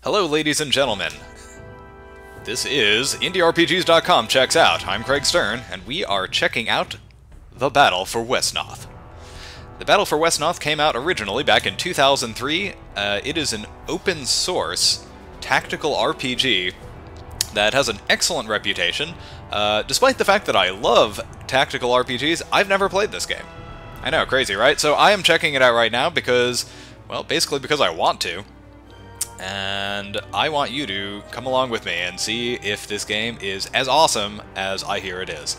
Hello, ladies and gentlemen. This is IndieRPGs.com checks out. I'm Craig Stern, and we are checking out The Battle for Wesnoth. The Battle for Wesnoth came out originally back in 2003. It is an open-source tactical RPG that has an excellent reputation. Despite the fact that I love tactical RPGs, I've never played this game. I know, crazy, right? So I am checking it out right now because, well, basically because I want to. And I want you to come along with me and see if this game is as awesome as I hear it is.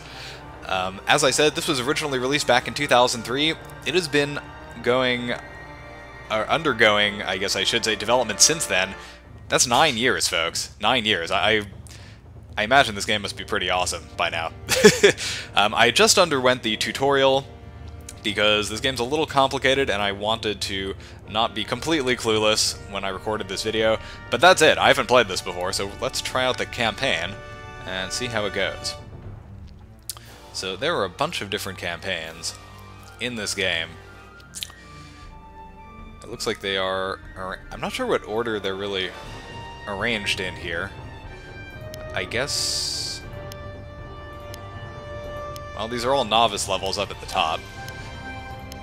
As I said, this was originally released back in 2003. It has been undergoing, I guess I should say, development since then. That's 9 years, folks. 9 years. I imagine this game must be pretty awesome by now. I just underwent the tutorial because this game's a little complicated and I wanted to not be completely clueless when I recorded this video. But that's it. I haven't played this before, so let's try out the campaign and see how it goes. So there are a bunch of different campaigns in this game. It looks like they are... I'm not sure what order they're really arranged in here. I guess... well, these are all novice levels up at the top.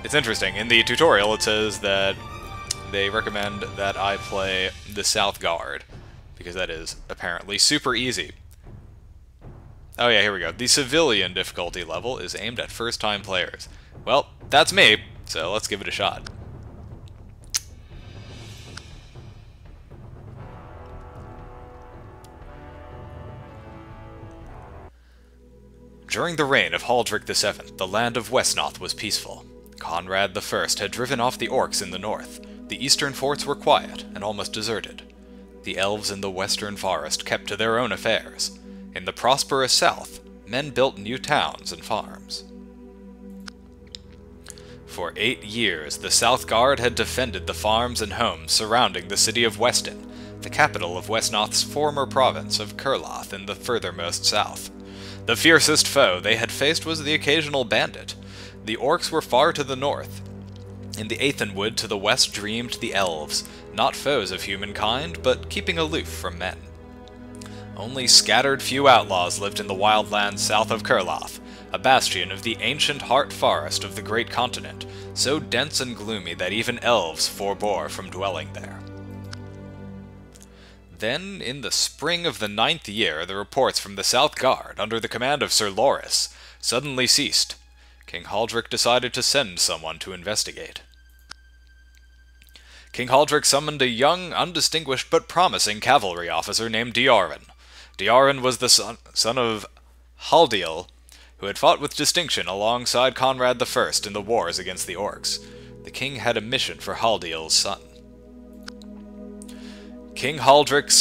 It's interesting. In the tutorial, it says that they recommend that I play the South Guard, because that is apparently super easy. Oh yeah, here we go. The civilian difficulty level is aimed at first-time players. Well, that's me, so let's give it a shot. During the reign of Haldric VII, the land of Wesnoth was peaceful. Conrad I had driven off the orcs in the north. The eastern forts were quiet and almost deserted. The elves in the western forest kept to their own affairs. In the prosperous south, men built new towns and farms. For 8 years, the South Guard had defended the farms and homes surrounding the city of Weston, the capital of Wesnoth's former province of Kurloth in the furthermost south. The fiercest foe they had faced was the occasional bandit. The orcs were far to the north. In the Aethenwood to the west dreamed the elves, not foes of humankind, but keeping aloof from men. Only scattered few outlaws lived in the wildlands south of Kurloth, a bastion of the ancient heart forest of the great continent, so dense and gloomy that even elves forbore from dwelling there. Then, in the spring of the 9th year, the reports from the South Guard, under the command of Sir Loris, suddenly ceased. King Haldric decided to send someone to investigate. King Haldric summoned a young, undistinguished but promising cavalry officer named Diorin. Diorin was the son of Haldiel, who had fought with distinction alongside Conrad I in the wars against the orcs. The king had a mission for Haldiel's son. King Haldric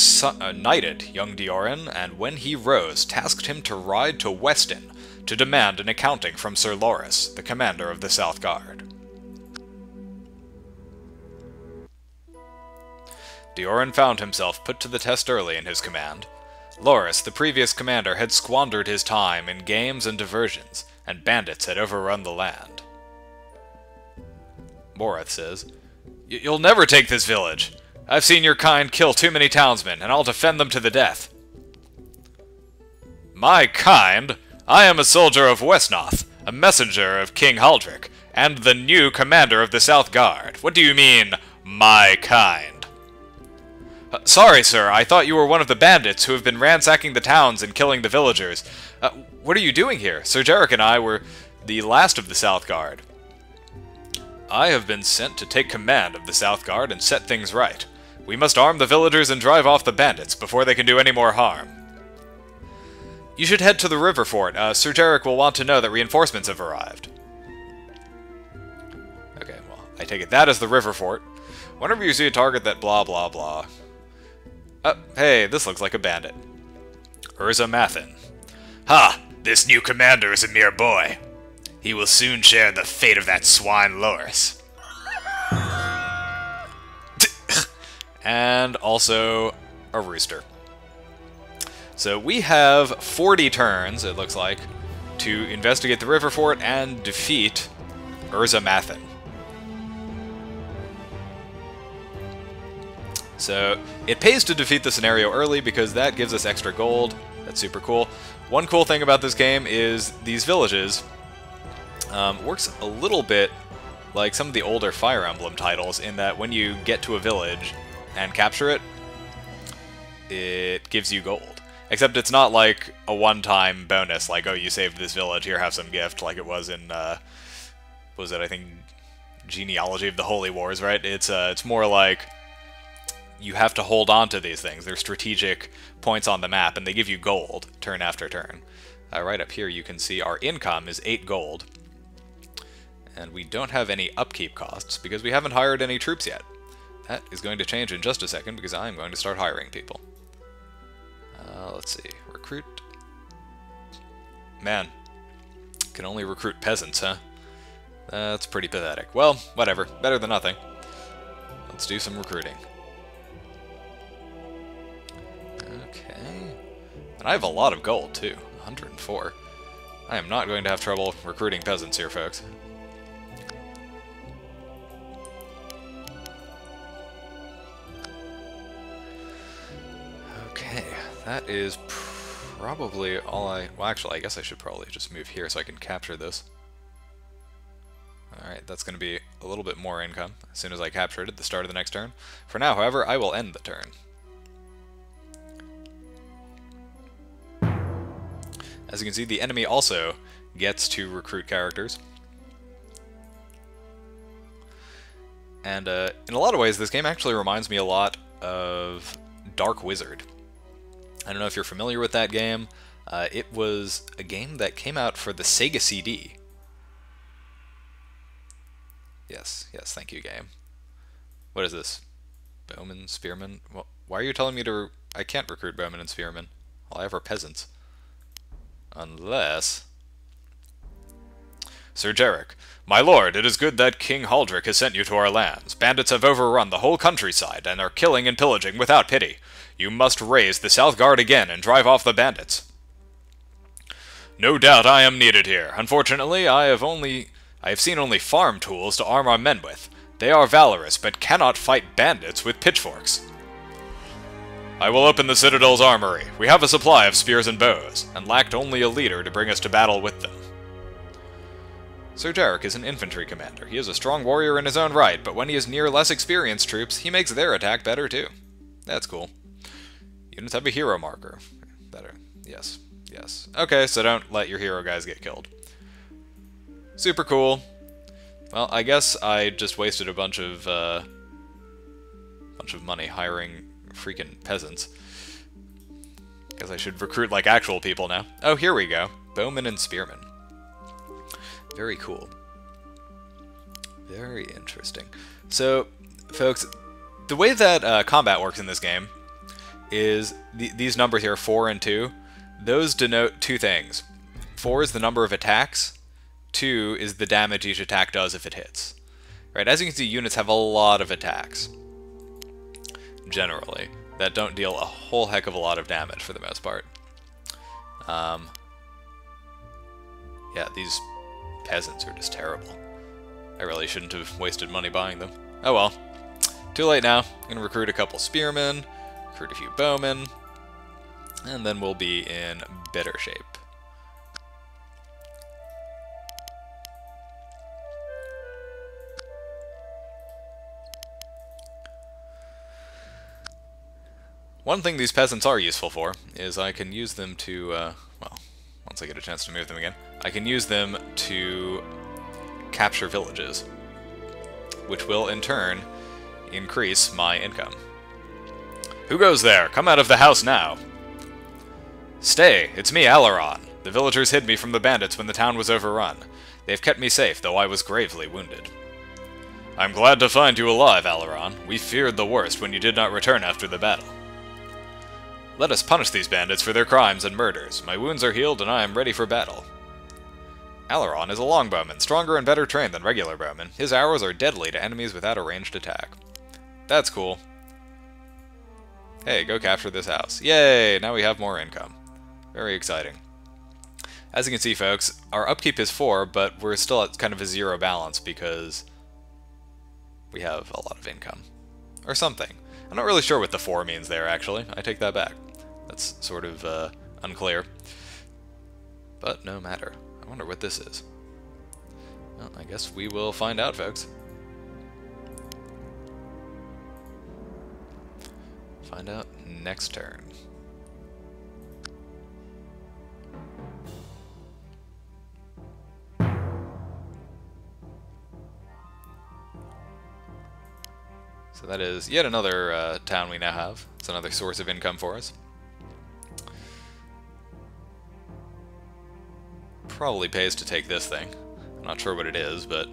knighted young Diorin, and when he rose, tasked him to ride to Weston to demand an accounting from Sir Loris, the commander of the South Guard. Diorin found himself put to the test early in his command. Loris, the previous commander, had squandered his time in games and diversions, and bandits had overrun the land. Moreth says, "You'll never take this village. I've seen your kind kill too many townsmen, and I'll defend them to the death." "My kind? I am a soldier of Wesnoth, a messenger of King Haldric, and the new commander of the South Guard. What do you mean, my kind?" "Sorry, sir, I thought you were one of the bandits who have been ransacking the towns and killing the villagers. What are you doing here? Sir Jarek and I were the last of the South Guard." "I have been sent to take command of the South Guard and set things right. We must arm the villagers and drive off the bandits before they can do any more harm." "You should head to the river fort. Sir Jarek will want to know that reinforcements have arrived." Okay, well, I take it that is the river fort. Whenever you see a target that blah blah blah. Hey, this looks like a bandit. Urza Mathin. "Ha! This new commander is a mere boy. He will soon share the fate of that swine Loris." And also a rooster. So we have 40 turns, it looks like, to investigate the river fort and defeat Urza Mathin. So it pays to defeat the scenario early because that gives us extra gold. That's super cool. One cool thing about this game is these villages works a little bit like some of the older Fire Emblem titles in that when you get to a village and capture it, it gives you gold. Except it's not like a one-time bonus, like, oh, you saved this village, here, have some gift, like it was in, what was it, I think, Genealogy of the Holy Wars, right? It's more like you have to hold on to these things. They're strategic points on the map, and they give you gold turn after turn. Right up here you can see our income is 8 gold. And we don't have any upkeep costs because we haven't hired any troops yet. That is going to change in just a second because I'm going to start hiring people. Let's see. Recruit. Man. Can only recruit peasants, huh? That's pretty pathetic. Well, whatever. Better than nothing. Let's do some recruiting. Okay. And I have a lot of gold, too. 104. I am not going to have trouble recruiting peasants here, folks. Okay, that is probably all I... Well, actually, I guess I should probably just move here so I can capture this. Alright, that's going to be a little bit more income as soon as I capture it at the start of the next turn. For now, however, I will end the turn. As you can see, the enemy also gets to recruit characters. And in a lot of ways, this game actually reminds me a lot of Dark Wizard. I don't know if you're familiar with that game. It was a game that came out for the Sega CD. Yes, thank you, game. What is this? Bowmen, Spearmen? Well, why are you telling me to... I can't recruit Bowmen and Spearmen. All I have are peasants. Unless... Sir Jarek, my lord, it is good that King Haldrick has sent you to our lands. Bandits have overrun the whole countryside and are killing and pillaging without pity. You must raise the South Guard again and drive off the bandits. No doubt I am needed here. Unfortunately, I have seen only farm tools to arm our men with. They are valorous, but cannot fight bandits with pitchforks. I will open the Citadel's armory. We have a supply of spears and bows, and lacked only a leader to bring us to battle with them. Sir Jarek is an infantry commander. He is a strong warrior in his own right, but when he is near less experienced troops, he makes their attack better too. That's cool. Units have a hero marker. Better. Yes. Okay, so don't let your hero guys get killed. Super cool. Well, I guess I just wasted a bunch of money hiring freaking peasants. Guess I should recruit like actual people now. Oh, here we go. Bowmen and Spearmen. Very cool. Very interesting. So, folks, the way that combat works in this game is these numbers here, 4 and 2, those denote two things. 4 is the number of attacks, 2 is the damage each attack does if it hits. Right, as you can see, units have a lot of attacks, generally, that don't deal a whole heck of a lot of damage for the most part. Yeah, these peasants are just terrible. I really shouldn't have wasted money buying them. Oh well. Too late now. I'm going to recruit a couple spearmen, recruit a few bowmen, and then we'll be in better shape. One thing these peasants are useful for is I can use them to, well, once I get a chance to move them again, I can use them to capture villages, which will in turn increase my income. Who goes there? Come out of the house now! Stay! It's me, Alaron. The villagers hid me from the bandits when the town was overrun. They've kept me safe, though I was gravely wounded. I'm glad to find you alive, Alaron. We feared the worst when you did not return after the battle. Let us punish these bandits for their crimes and murders. My wounds are healed and I am ready for battle. Alaron is a longbowman, stronger and better trained than regular bowmen. His arrows are deadly to enemies without a ranged attack. That's cool. Hey, go capture this house. Yay! Now we have more income. Very exciting. As you can see, folks, our upkeep is 4, but we're still at kind of a 0 balance because we have a lot of income. Or something. I'm not really sure what the 4 means there, actually. I take that back. That's sort of unclear. But no matter. I wonder what this is. Well, I guess we will find out, folks. Find out next turn. So that is yet another town we now have. It's another source of income for us. Probably pays to take this thing. I'm not sure what it is, but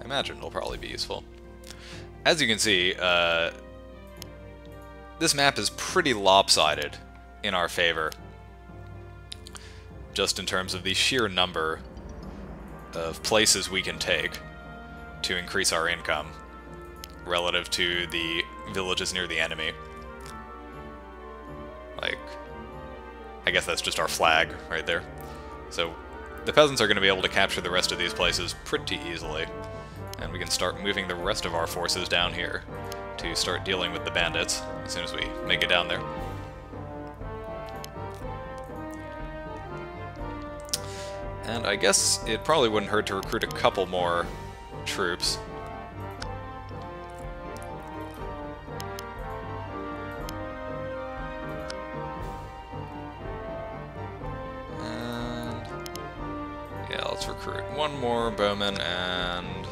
I imagine it'll probably be useful. As you can see, this map is pretty lopsided in our favor, just in terms of the sheer number of places we can take to increase our income relative to the villages near the enemy. Like, I guess that's just our flag right there. So the peasants are going to be able to capture the rest of these places pretty easily, and we can start moving the rest of our forces down here to start dealing with the bandits as soon as we make it down there. And I guess it probably wouldn't hurt to recruit a couple more troops. And yeah, let's recruit one more bowman, and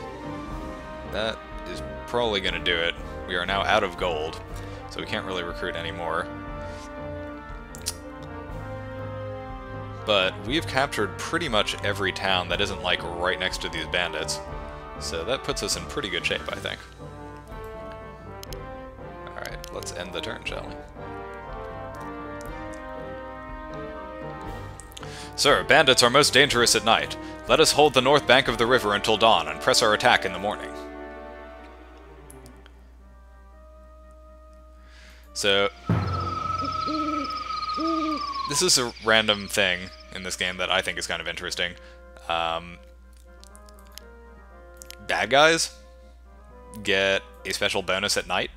that is probably going to do it. We are now out of gold, so we can't really recruit anymore. But we've captured pretty much every town that isn't, like, right next to these bandits. So that puts us in pretty good shape, I think. Alright, let's end the turn, shall we? Sir, bandits are most dangerous at night. Let us hold the north bank of the river until dawn and press our attack in the morning. So, this is a random thing in this game that I think is kind of interesting. Bad guys get a special bonus at night,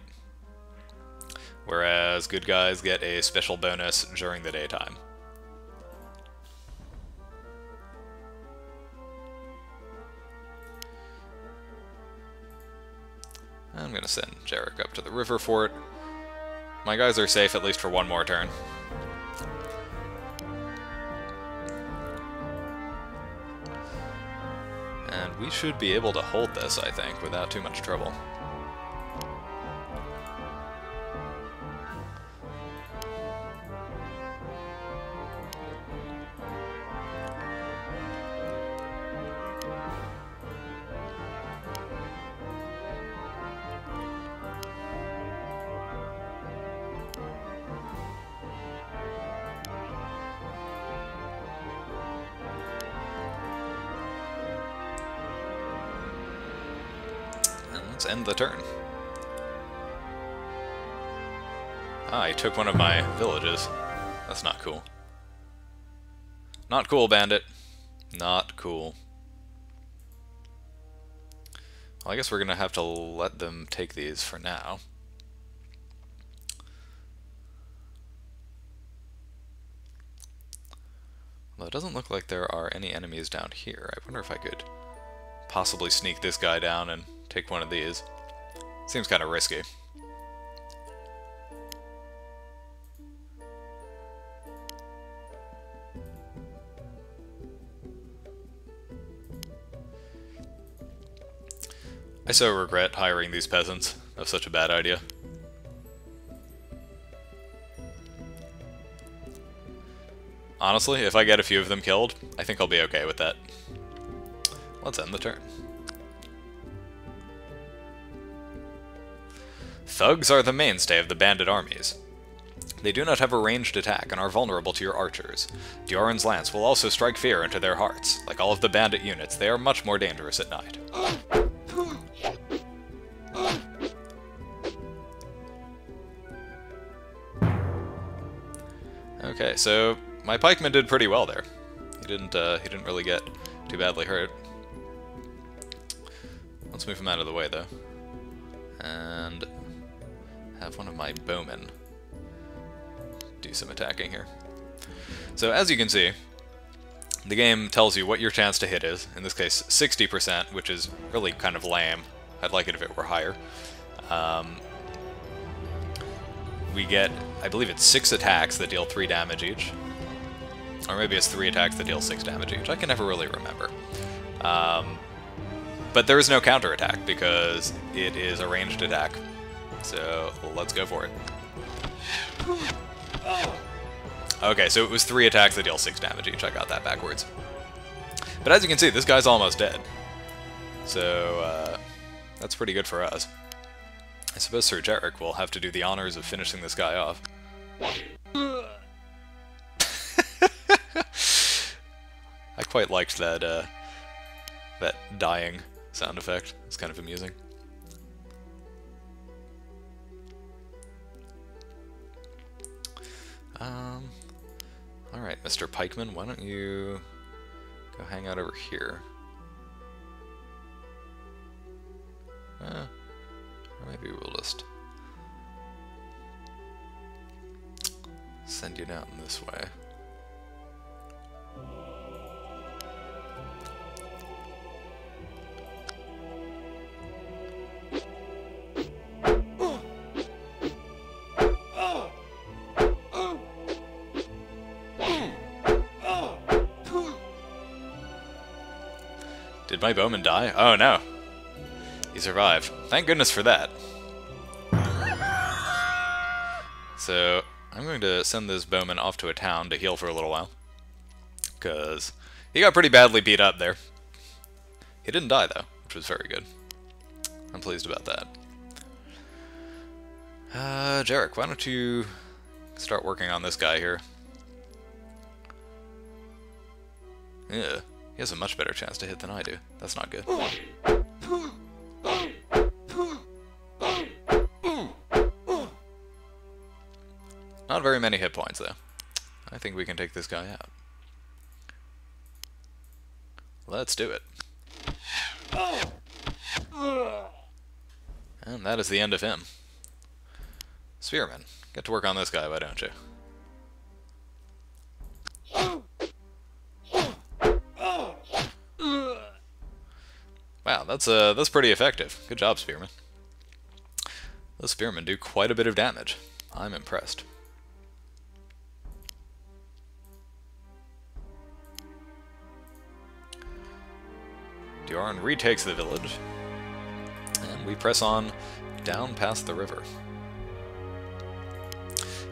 whereas good guys get a special bonus during the daytime. I'm gonna send Jarek up to the river fort. My guys are safe at least for one more turn. And we should be able to hold this, I think, without too much trouble. Let's end the turn. Ah, he took one of my villages. That's not cool. Not cool, bandit. Not cool. Well, I guess we're gonna have to let them take these for now. Well, it doesn't look like there are any enemies down here. I wonder if I could possibly sneak this guy down and take one of these. Seems kind of risky. I so regret hiring these peasants. That was such a bad idea. Honestly, if I get a few of them killed, I think I'll be okay with that. Let's end the turn. Thugs are the mainstay of the bandit armies. They do not have a ranged attack and are vulnerable to your archers. Dioran's lance will also strike fear into their hearts. Like all of the bandit units, they are much more dangerous at night. Okay, so my pikeman did pretty well there. He didn't really get too badly hurt. Let's move him out of the way though, and have one of my bowmen do some attacking here. So as you can see, the game tells you what your chance to hit is. In this case, 60%, which is really kind of lame. I'd like it if it were higher. We get, I believe it's 6 attacks that deal 3 damage each. Or maybe it's 3 attacks that deal 6 damage each. I can never really remember. But there is no counterattack because it is a ranged attack. So let's go for it. Okay, so it was 3 attacks that deal 6 damage each. I got that backwards. But as you can see, this guy's almost dead. So that's pretty good for us. I suppose Sir Jarek will have to do the honors of finishing this guy off. I quite liked that that dying sound effect. It's kind of amusing. Alright, Mr. Pikeman, why don't you go hang out over here? Or maybe we'll just send you down this way. Did my bowman die? Oh no. He survived. Thank goodness for that. So, I'm going to send this bowman off to a town to heal for a little while. Because he got pretty badly beat up there. He didn't die though, which was very good. I'm pleased about that. Jarek, why don't you start working on this guy here? Yeah. He has a much better chance to hit than I do. That's not good. Not very many hit points, though. I think we can take this guy out. Let's do it. And that is the end of him. Spearman, get to work on this guy, why don't you? Wow, that's pretty effective. Good job, Spearman. Those Spearmen do quite a bit of damage. I'm impressed. Dioran retakes the village, and we press on down past the river.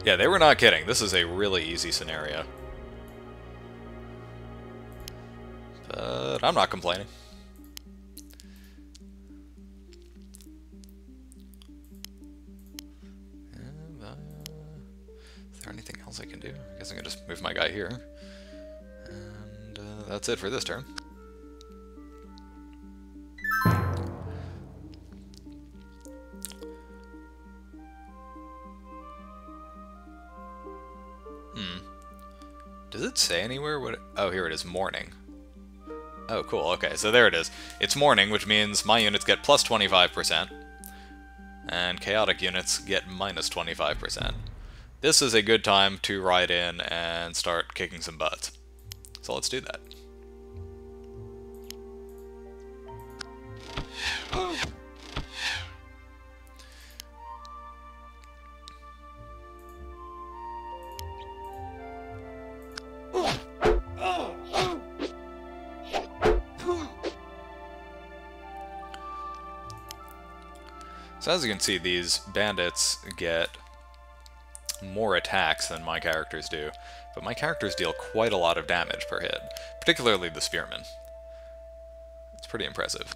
Yeah, they were not kidding. This is a really easy scenario. But I'm not complaining. Is there anything else I can do? I guess I can just move my guy here. And that's it for this turn. Does it say anywhere what... Oh, here it is, morning. Oh, cool, okay, so there it is. It's morning, which means my units get plus 25%, and chaotic units get minus 25%. This is a good time to ride in and start kicking some butts. So let's do that. So as you can see, these bandits get more attacks than my characters do, but my characters deal quite a lot of damage per hit, particularly the spearmen. It's pretty impressive.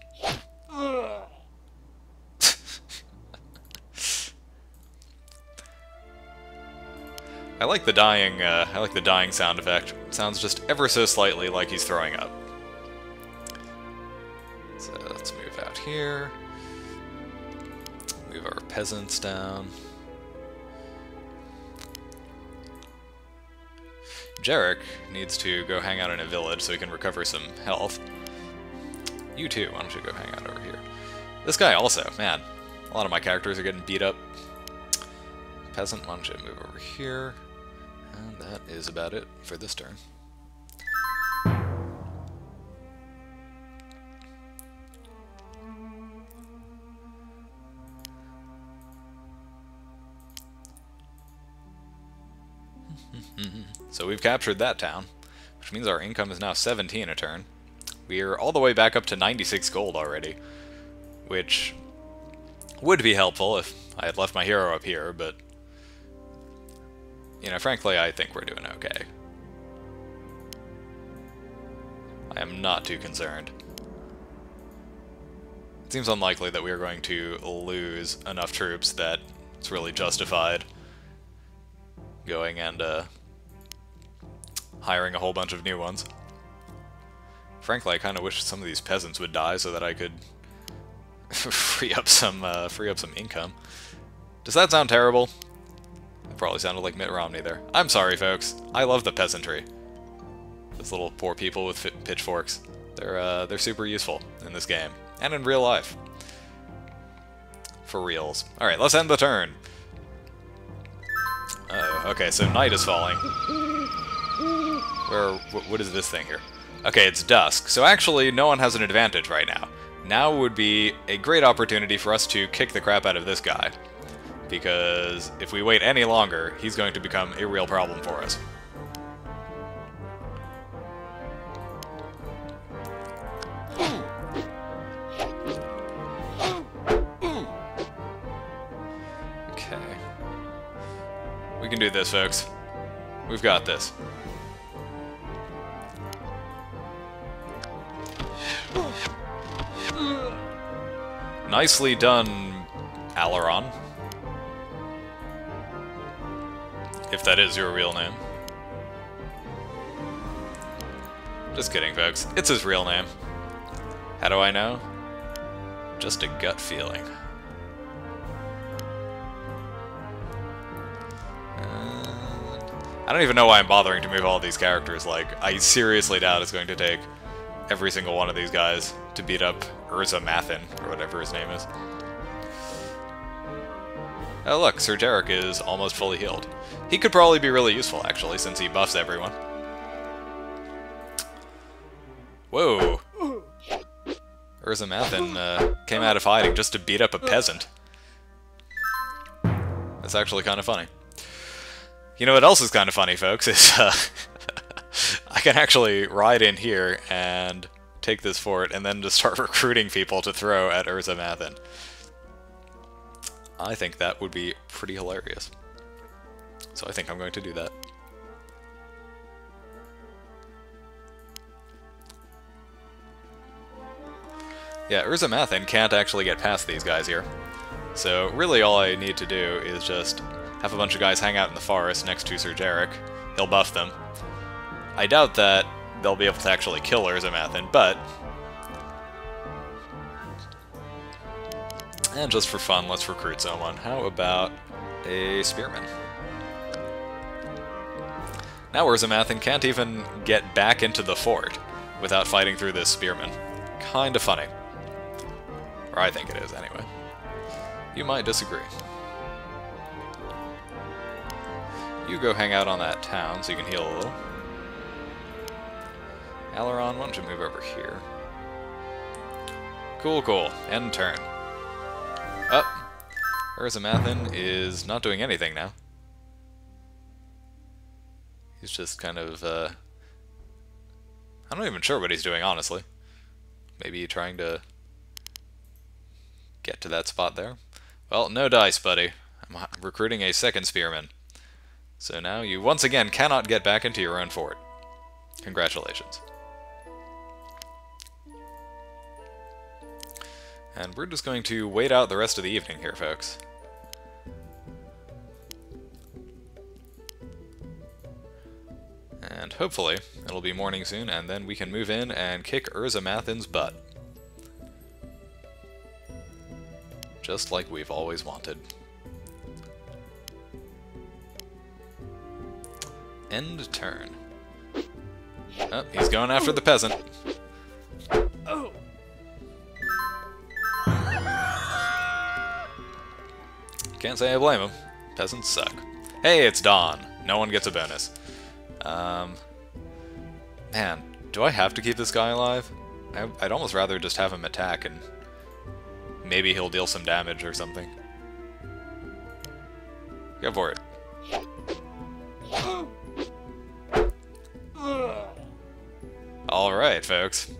I like the dying sound effect. It sounds just ever so slightly like he's throwing up. So let's move out here. Move our peasants down. Jarek needs to go hang out in a village so he can recover some health. You too, why don't you go hang out over here? This guy also, man, a lot of my characters are getting beat up. Peasant, why don't you move over here? And that is about it for this turn. So we've captured that town, which means our income is now 17 a turn. We're all the way back up to 96 gold already, which would be helpful if I had left my hero up here, but, you know, frankly, I think we're doing okay. I am not too concerned. It seems unlikely that we are going to lose enough troops that it's really justified going and hiring a whole bunch of new ones. Frankly, I kind of wish some of these peasants would die so that I could free up some income. Does that sound terrible? It probably sounded like Mitt Romney there. I'm sorry, folks. I love the peasantry. Those little poor people with pitchforks. They're super useful in this game and in real life. For reals. All right, let's end the turn. Okay, so night is falling. What is this thing here? Okay, it's dusk. So actually, no one has an advantage right now. Now would be a great opportunity for us to kick the crap out of this guy. Because if we wait any longer, he's going to become a real problem for us. Okay. We can do this, folks. We've got this. Nicely done, Alaron. If that is your real name. Just kidding, folks. It's his real name. How do I know? Just a gut feeling. I don't even know why I'm bothering to move all these characters. Like, I seriously doubt it's going to take every single one of these guys to beat up Urza Mathin, or whatever his name is. Oh look, Sir Jarek is almost fully healed. He could probably be really useful, actually, since he buffs everyone. Whoa! Urza Mathin came out of hiding just to beat up a peasant. That's actually kind of funny. You know what else is kind of funny, folks, is I can actually ride in here and take this fort and then just start recruiting people to throw at Urza Mathin. I think that would be pretty hilarious. So I think I'm going to do that. Yeah, Urza Mathin can't actually get past these guys here. So really all I need to do is just have a bunch of guys hang out in the forest next to Sir Jarek. He'll buff them. I doubt that they'll be able to actually kill Urza Mathin, but... And just for fun, let's recruit someone. How about a spearman? Now Urza Mathin can't even get back into the fort without fighting through this spearman. Kinda funny. Or I think it is, anyway. You might disagree. You go hang out on that town so you can heal a little. Alaron, why don't you move over here? Cool, cool. End turn. Up. Urza Mathin is not doing anything now. He's just kind of, I'm not even sure what he's doing, honestly. Maybe trying to get to that spot there. Well, no dice, buddy. I'm recruiting a second spearman. So now you once again cannot get back into your own fort. Congratulations. And we're just going to wait out the rest of the evening here, folks. And hopefully it'll be morning soon, and then we can move in and kick Urza Mathin's butt. Just like we've always wanted. End turn. Oh, he's going after the peasant. Oh. Can't say I blame him. Peasants suck. Hey, it's dawn. No one gets a bonus. Man, do I have to keep this guy alive? I'd almost rather just have him attack and maybe he'll deal some damage or something. Go for it. Alright, folks.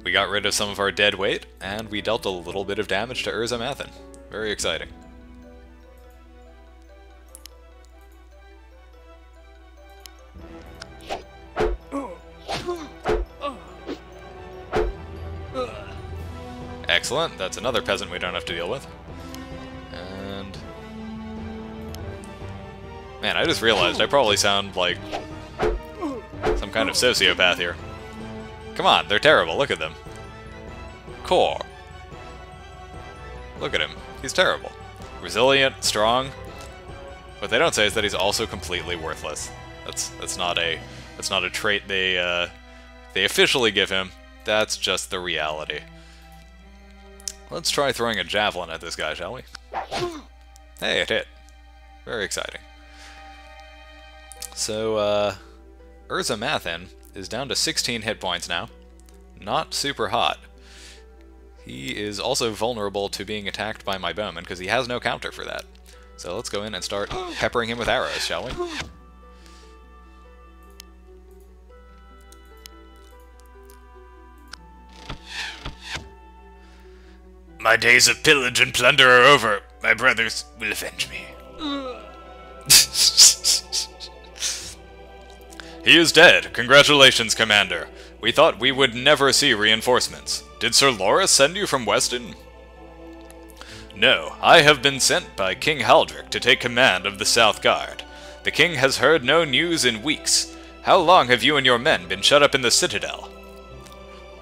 We got rid of some of our dead weight, and we dealt a little bit of damage to Mathen. Very exciting. Excellent, that's another peasant we don't have to deal with. And... man, I just realized I probably sound like some kind of sociopath here. Come on, they're terrible, look at them. Core. Look at him, he's terrible. Resilient, strong. What they don't say is that he's also completely worthless. That's not a trait they officially give him. That's just the reality. Let's try throwing a javelin at this guy, shall we? Hey, it hit. Very exciting. So, Mathen is down to 16 hit points now. Not super hot. He is also vulnerable to being attacked by my bowman, because he has no counter for that. So let's go in and start peppering him with arrows, shall we? My days of pillage and plunder are over. My brothers will avenge me. He is dead. Congratulations, Commander. We thought we would never see reinforcements. Did Sir Loras send you from Weston? No, I have been sent by King Haldrick to take command of the South Guard. The king has heard no news in weeks. How long have you and your men been shut up in the Citadel?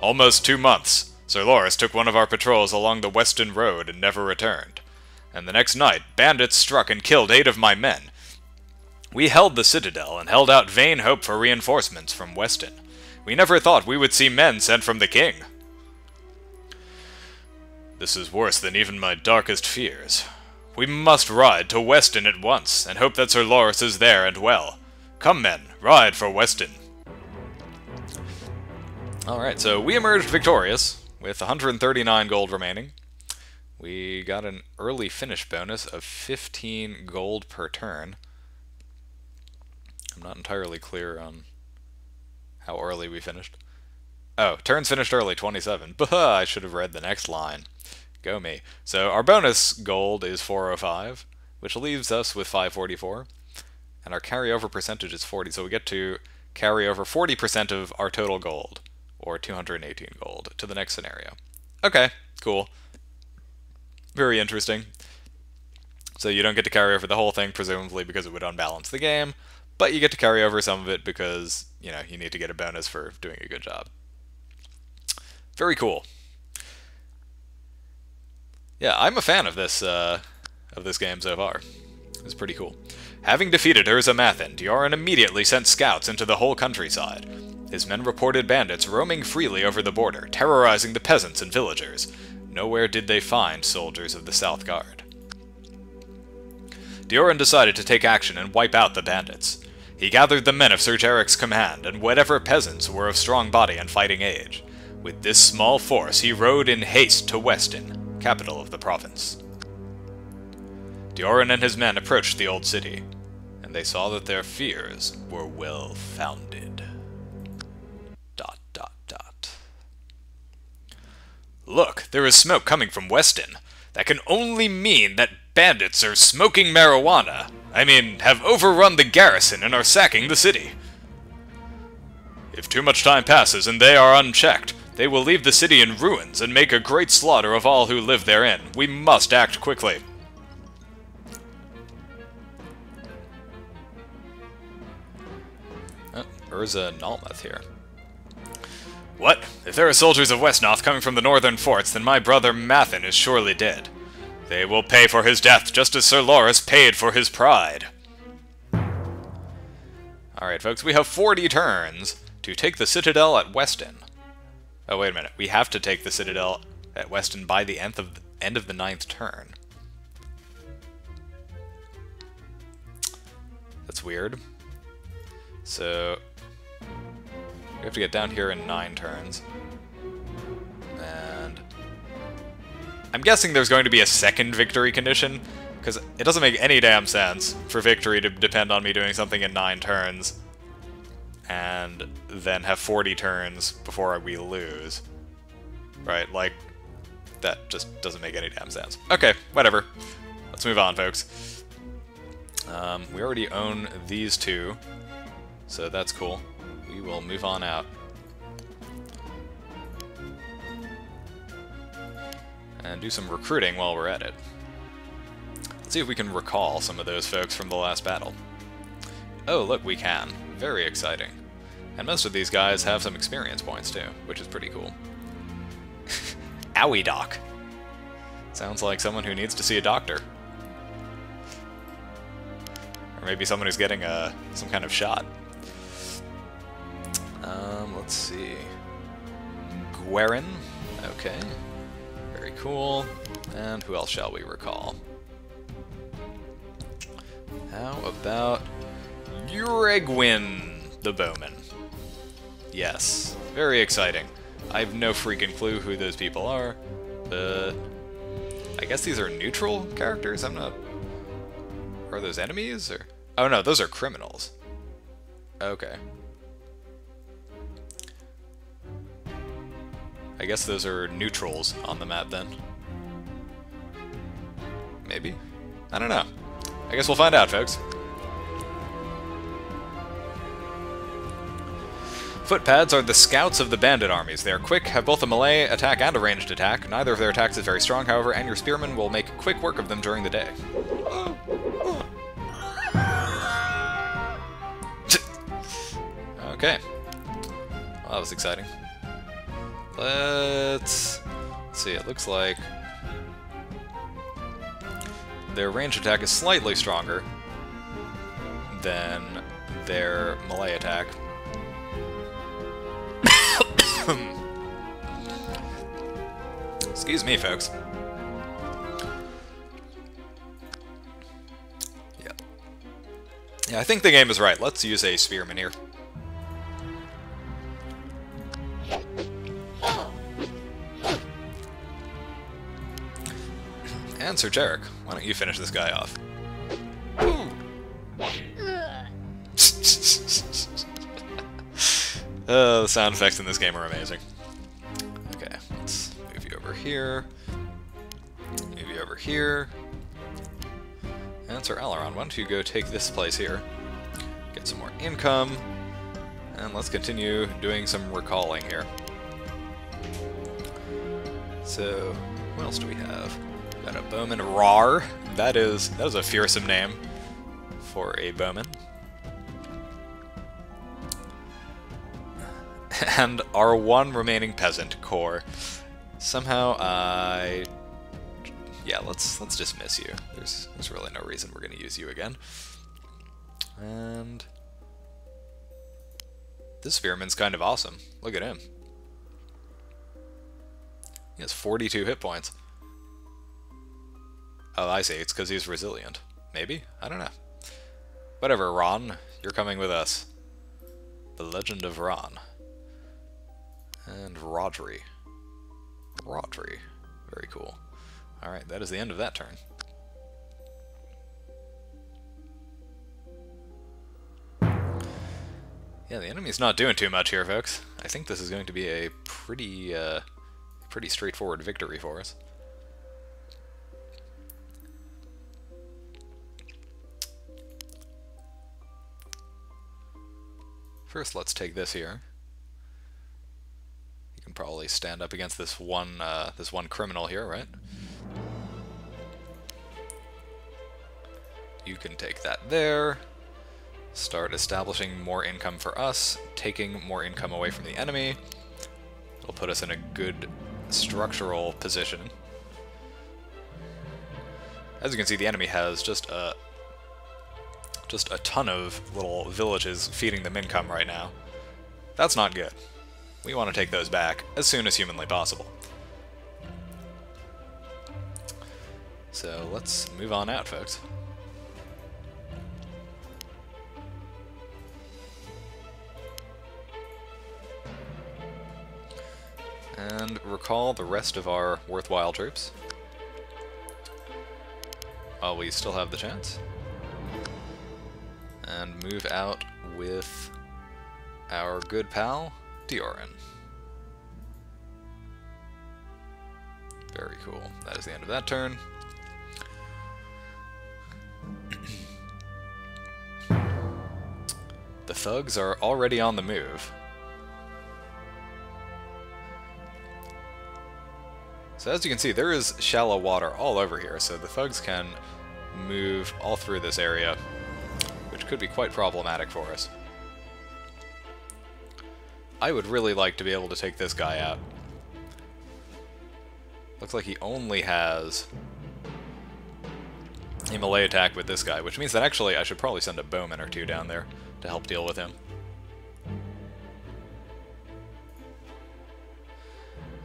Almost 2 months. Sir Loras took one of our patrols along the Weston Road and never returned. And the next night, bandits struck and killed 8 of my men. We held the Citadel and held out vain hope for reinforcements from Weston. We never thought we would see men sent from the king. This is worse than even my darkest fears. We must ride to Weston at once, and hope that Sir Loras is there and well. Come, men, ride for Weston. Alright, so we emerged victorious, with 139 gold remaining. We got an early finish bonus of 15 gold per turn. I'm not entirely clear on how early we finished. Oh, turns finished early, 27. Bah, I should have read the next line. Go me. So our bonus gold is 405, which leaves us with 544. And our carryover percentage is 40, so we get to carry over 40% of our total gold, or 218 gold, to the next scenario. Okay, cool. Very interesting. So you don't get to carry over the whole thing, presumably because it would unbalance the game, but you get to carry over some of it because, you know, you need to get a bonus for doing a good job. Very cool. Yeah, I'm a fan of this game so far. It's pretty cool. Having defeated Mathen, Dioran immediately sent scouts into the whole countryside. His men reported bandits roaming freely over the border, terrorizing the peasants and villagers. Nowhere did they find soldiers of the South Guard. Dioran decided to take action and wipe out the bandits. He gathered the men of Sir Jarek's command and whatever peasants were of strong body and fighting age. With this small force, he rode in haste to Weston, capital of the province. Dioran and his men approached the old city, and they saw that their fears were well-founded. ... Look, there is smoke coming from Weston. That can only mean that bandits are smoking marijuana. I mean, have overrun the garrison and are sacking the city. If too much time passes and they are unchecked, they will leave the city in ruins and make a great slaughter of all who live therein. We must act quickly. Oh, Urza Nalmuth here. What? If there are soldiers of Wesnoth coming from the northern forts, then my brother Mathen is surely dead. They will pay for his death, just as Sir Loras paid for his pride. Alright, folks, we have 40 turns to take the Citadel at Weston. Oh, wait a minute. We have to take the Citadel at Weston by the end of the 9th turn. That's weird. So we have to get down here in 9 turns. And I'm guessing there's going to be a second victory condition, because it doesn't make any damn sense for victory to depend on me doing something in 9 turns and then have 40 turns before we lose. Right? Like, that just doesn't make any damn sense. Okay, whatever. Let's move on, folks. We already own these 2, so that's cool. We will move on out. And do some recruiting while we're at it. Let's see if we can recall some of those folks from the last battle. Oh, look, we can. Very exciting. And most of these guys have some experience points, too, which is pretty cool. Owie doc. Sounds like someone who needs to see a doctor. Or maybe someone who's getting some kind of shot. Let's see. Guerin. Okay. Very cool. And who else shall we recall? How about Uregwin, the bowman? Yes. Very exciting. I have no freaking clue who those people are, but I guess these are neutral characters? I'm not... Are those enemies, or... Oh no, those are criminals. Okay. I guess those are neutrals on the map, then. Maybe? I don't know. I guess we'll find out, folks. Footpads are the scouts of the bandit armies. They are quick, have both a melee attack and a ranged attack. Neither of their attacks is very strong, however, and your spearmen will make quick work of them during the day. Okay. Well, that was exciting. Let's see, it looks like their ranged attack is slightly stronger than their melee attack. Excuse me, folks. Yeah, I think the game is right. Let's use a spearman here. And Sir Jarek, why don't you finish this guy off? The sound effects in this game are amazing. Okay, let's move you over here. Move you over here. And Sir Alaron, why don't you go take this place here? Get some more income. And let's continue doing some recalling here. So, what else do we have? Got a bowman, Rar. That is a fearsome name for a bowman. And our one remaining peasant, Core. Somehow yeah, let's dismiss you. There's really no reason we're gonna use you again. And this spearman's kind of awesome. Look at him. He has 42 hit points. Oh, I see. It's because he's resilient. Maybe? I don't know. Whatever, Ron. You're coming with us. The Legend of Ron. And Rodri. Rodri. Very cool. Alright, that is the end of that turn. Yeah, the enemy's not doing too much here, folks. I think this is going to be a pretty straightforward victory for us. First, let's take this here. You can probably stand up against this one criminal here, right? You can take that there. Start establishing more income for us, taking more income away from the enemy. It'll put us in a good structural position. As you can see, the enemy has just a ton of little villages feeding them income right now. That's not good. We want to take those back as soon as humanly possible. So let's move on out, folks. recall the rest of our worthwhile troops while we still have the chance. And move out with our good pal, Dioran. Very cool. That is the end of that turn. The thugs are already on the move. So as you can see, there is shallow water all over here, so the thugs can move all through this area, which could be quite problematic for us. I would really like to be able to take this guy out. Looks like he only has a melee attack with this guy, which means that actually I should probably send a bowman or two down there to help deal with him.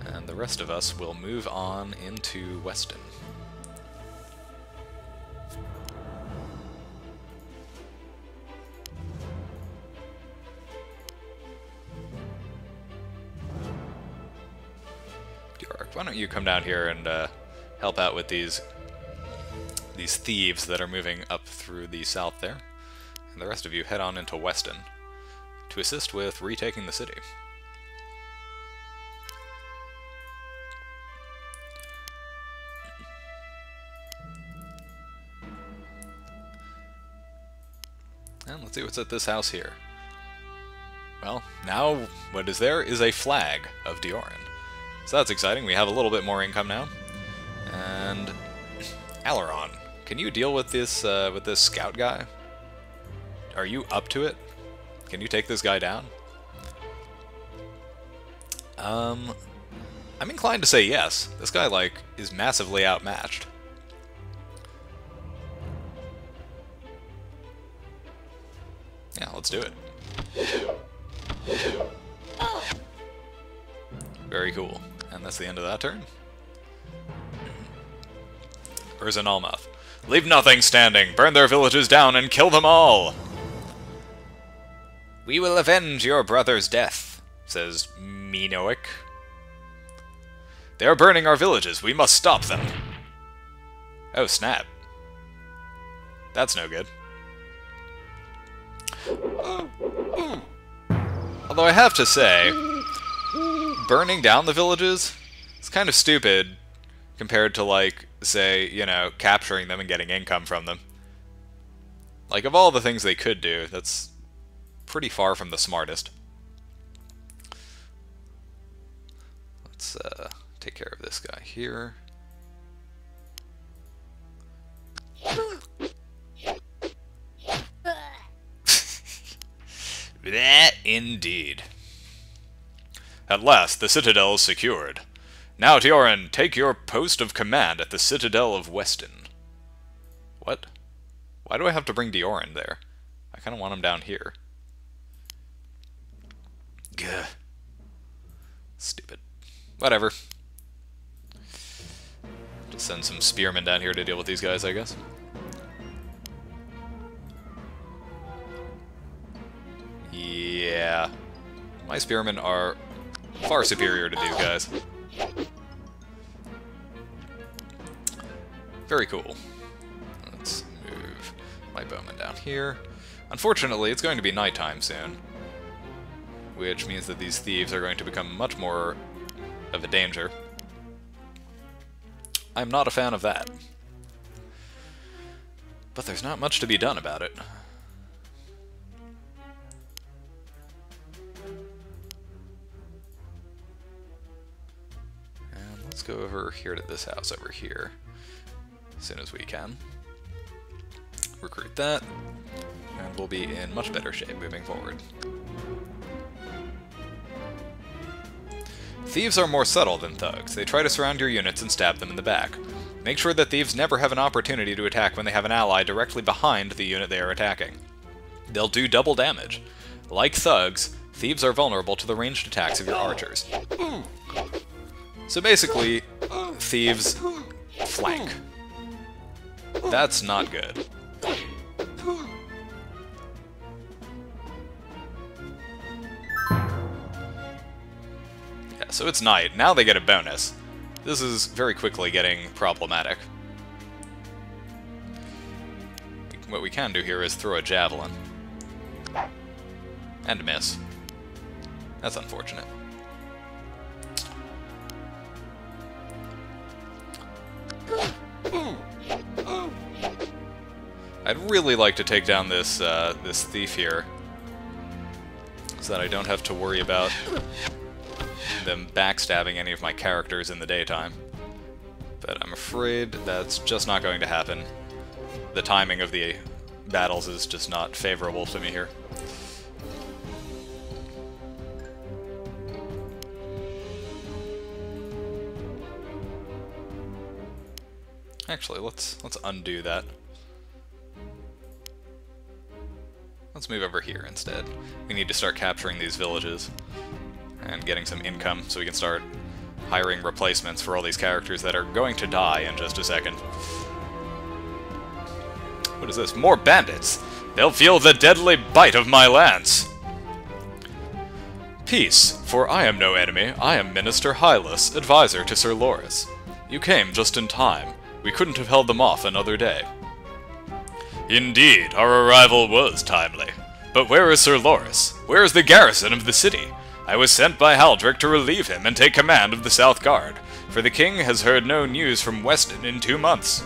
And the rest of us will move on into Weston. Why don't you come down here and help out with these thieves that are moving up through the south there, and the rest of you head on into Weston to assist with retaking the city. And let's see what's at this house here. Well, now what is there is a flag of Dioran. So that's exciting. We have a little bit more income now. And Aileron, can you deal with this scout guy? Are you up to it? Can you take this guy down? I'm inclined to say yes. This guy, like, is massively outmatched. Yeah, let's do it. Very cool. And that's the end of that turn. Urza Nalmath. Leave nothing standing, burn their villages down, and kill them all! We will avenge your brother's death, says Minoic. They are burning our villages, we must stop them. Oh, snap. That's no good. Although I have to say, burning down the villages is kind of stupid compared to, like, say, you know, capturing them and getting income from them. Like, of all the things they could do, that's pretty far from the smartest. Let's take care of this guy here. That indeed. At last, the citadel is secured. Now, Dioran, take your post of command at the citadel of Weston. What? Why do I have to bring Dioran there? I kind of want him down here. Gah. Stupid. Whatever. Just send some spearmen down here to deal with these guys, I guess. Yeah. My spearmen are far superior to these guys. Very cool. Let's move my bowman down here. Unfortunately, it's going to be nighttime soon, which means that these thieves are going to become much more of a danger. I'm not a fan of that. But there's not much to be done about it. And let's go over here to this house over here as soon as we can. Recruit that, and we'll be in much better shape moving forward. Thieves are more subtle than thugs. They try to surround your units and stab them in the back. Make sure that thieves never have an opportunity to attack when they have an ally directly behind the unit they are attacking. They'll do double damage. Like thugs, thieves are vulnerable to the ranged attacks of your archers. So basically, thieves flank. That's not good. Yeah, Yeah, so it's night. Now they get a bonus. This is very quickly getting problematic. What we can do here is throw a javelin. And miss. That's unfortunate. I'd really like to take down this this thief here, so that I don't have to worry about them backstabbing any of my characters in the daytime. But I'm afraid that's just not going to happen. The timing of the battles is just not favorable to me here. Actually, let's undo that. Let's move over here instead. We need to start capturing these villages and getting some income so we can start hiring replacements for all these characters that are going to die in just a second. What is this? More bandits! They'll feel the deadly bite of my lance! Peace, for I am no enemy. I am Minister Hylas, advisor to Sir Loris. You came just in time. We couldn't have held them off another day. Indeed, our arrival was timely. But where is Sir Loris? Where is the garrison of the city? I was sent by Haldrick to relieve him and take command of the South Guard, for the king has heard no news from Weston in 2 months.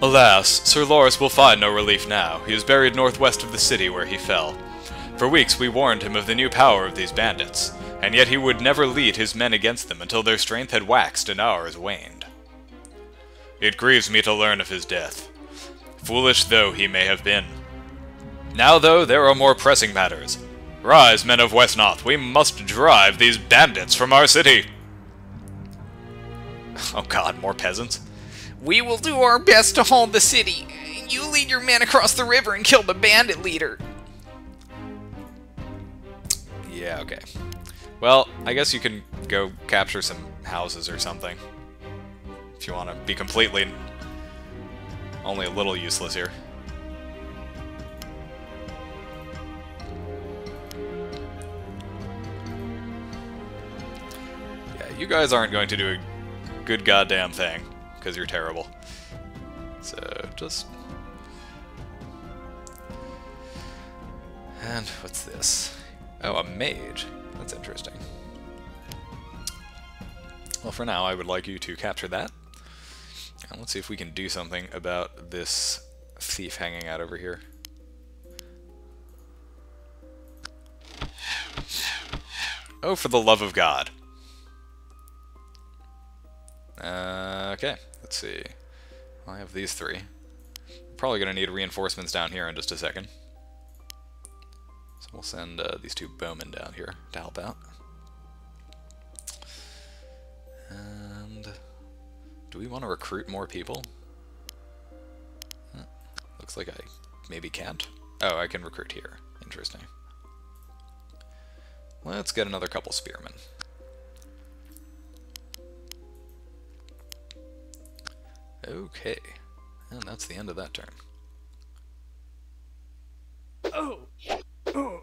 Alas, Sir Loris will find no relief now. He is buried northwest of the city where he fell. For weeks we warned him of the new power of these bandits, and yet he would never lead his men against them until their strength had waxed and ours waned. It grieves me to learn of his death, foolish though he may have been. Now, though, there are more pressing matters. Rise, men of Wesnoth, we must drive these bandits from our city! Oh god, more peasants? We will do our best to hold the city. You lead your men across the river and kill the bandit leader. Yeah, okay. Well, I guess you can go capture some houses or something. If you want to be completely... only a little useless here. Yeah, you guys aren't going to do a good goddamn thing, because you're terrible. So, just... And what's this? Oh, a mage. That's interesting. Well, for now, I would like you to capture that. And let's see if we can do something about this thief hanging out over here. Oh, for the love of God. Okay, let's see. I have these three. Probably going to need reinforcements down here in just a second. So we'll send these 2 bowmen down here to help out. And do we want to recruit more people? Looks like I maybe can't. Oh, I can recruit here. Interesting. Let's get another couple spearmen. Okay, and that's the end of that turn. Oh. Oh.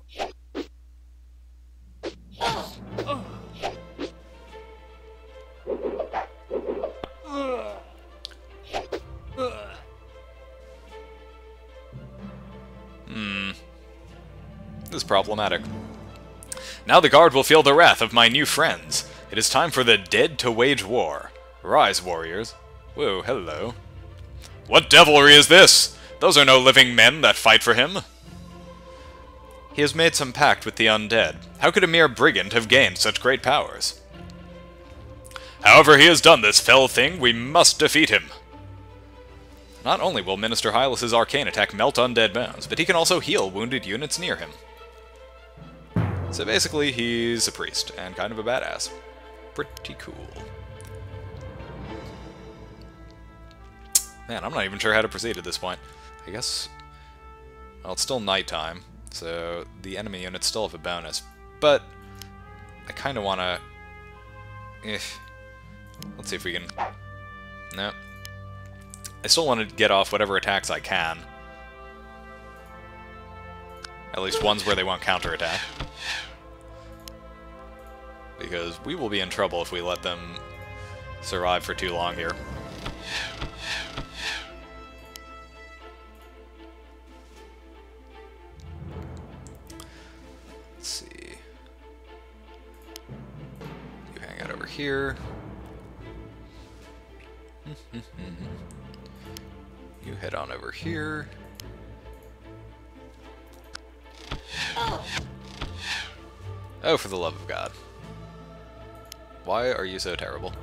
Oh. This is problematic. Now the guard will feel the wrath of my new friends. It is time for the dead to wage war. Rise, warriors. Whoa, hello. What devilry is this? Those are no living men that fight for him. He has made some pact with the undead. How could a mere brigand have gained such great powers? However he has done this fell thing, we must defeat him. Not only will Minister Hylas' arcane attack melt undead bones, but he can also heal wounded units near him. So basically, he's a priest, and kind of a badass. Pretty cool. Man, I'm not even sure how to proceed at this point. I guess... well, it's still nighttime, so the enemy units still have a bonus. But I kind of want to... let's see if we can... No. I still want to get off whatever attacks I can. At least ones where they won't counterattack. because we will be in trouble if we let them survive for too long here. Let's see. You hang out over here. You head on over here. Oh, for the love of God. Why are you so terrible?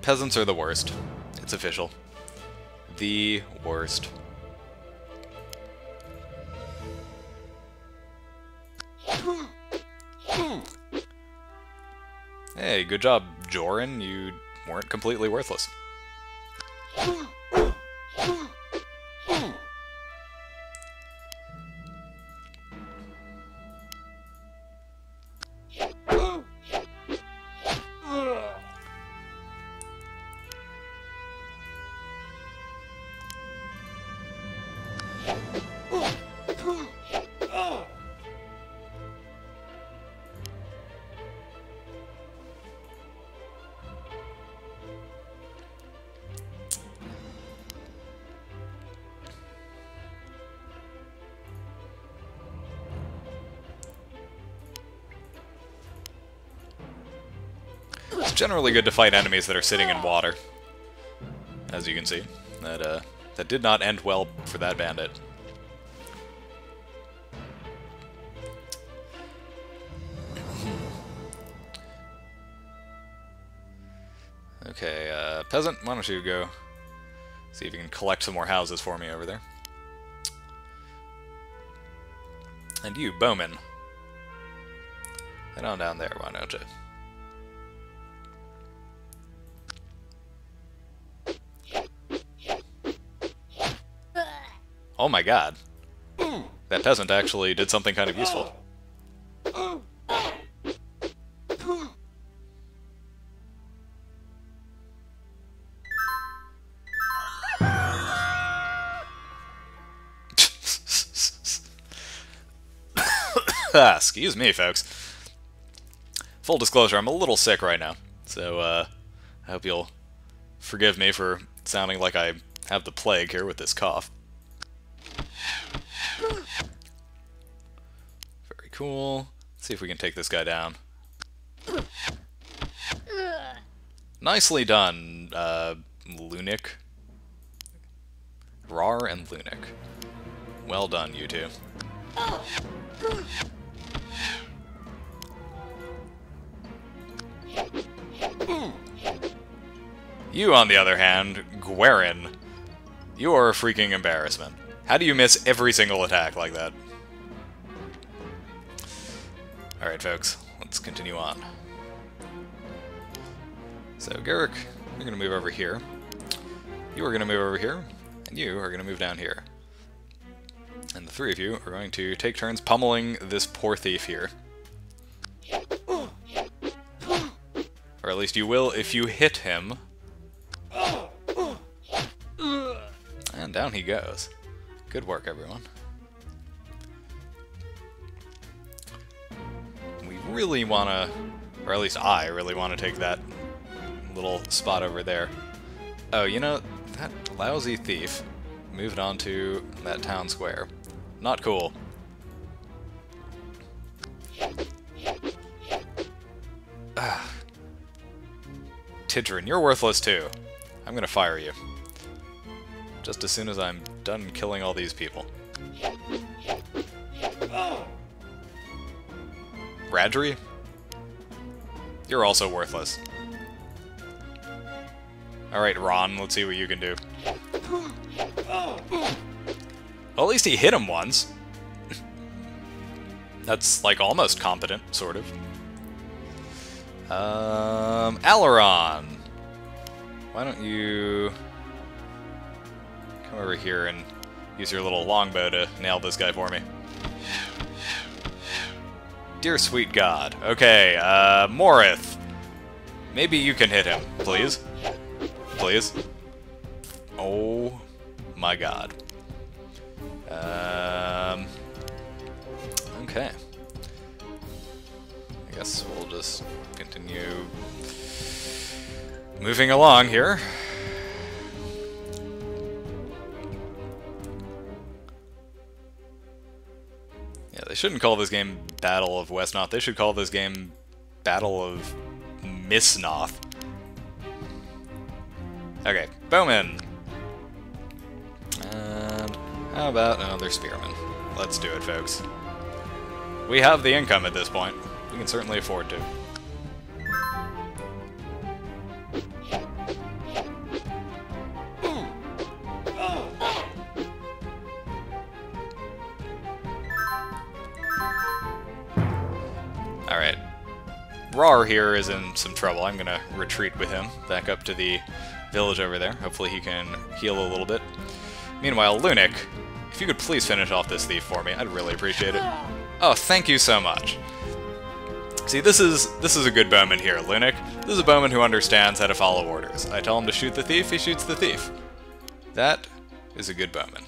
Peasants are the worst. It's official. The worst. Hey, good job, Joran. You weren't completely worthless. It's generally good to fight enemies that are sitting in water. As you can see, that did not end well for that bandit. Okay, peasant, why don't you go see if you can collect some more houses for me over there. And you, bowman, head on down there, why don't you? Oh my god. That peasant actually did something kind of useful. Excuse me, folks. Full disclosure, I'm a little sick right now, so I hope you'll forgive me for sounding like I have the plague here with this cough. Very cool. Let's see if we can take this guy down. Nicely done, Lunik. Rar and Lunik. Well done, you two. You, on the other hand, Gwerin, you are a freaking embarrassment. How do you miss every single attack like that? Alright, folks, let's continue on. So, Garrick, you're going to move over here. You are going to move over here. And you are going to move down here. And the three of you are going to take turns pummeling this poor thief here. Or at least you will if you hit him. And down he goes. Good work, everyone. We really want to, or at least I really want to take that little spot over there. Oh, you know, that lousy thief moved on to that town square. Not cool. Tidrin, you're worthless too. I'm gonna fire you. Just as soon as I'm done killing all these people. Radri? You're also worthless. Alright, Ron, let's see what you can do. Well, at least he hit him once. That's, like, almost competent, sort of. Alaron! Why don't you come over here and use your little longbow to nail this guy for me? Dear sweet God. Okay, Morith. Maybe you can hit him, please. Please. Oh my god. Okay. I guess we'll just continue moving along here. Yeah, they shouldn't call this game Battle of Wesnoth. They should call this game Battle of Misnoth. Okay, Bowman. And how about another Spearman? Let's do it, folks. We have the income at this point. We can certainly afford to. Alright. Rar here is in some trouble. I'm gonna retreat with him back up to the village over there. Hopefully he can heal a little bit. Meanwhile, Lunik, if you could please finish off this thief for me, I'd really appreciate it. Oh, thank you so much. See, this is a good bowman here, Lunik. This is a bowman who understands how to follow orders. I tell him to shoot the thief, he shoots the thief. That is a good bowman.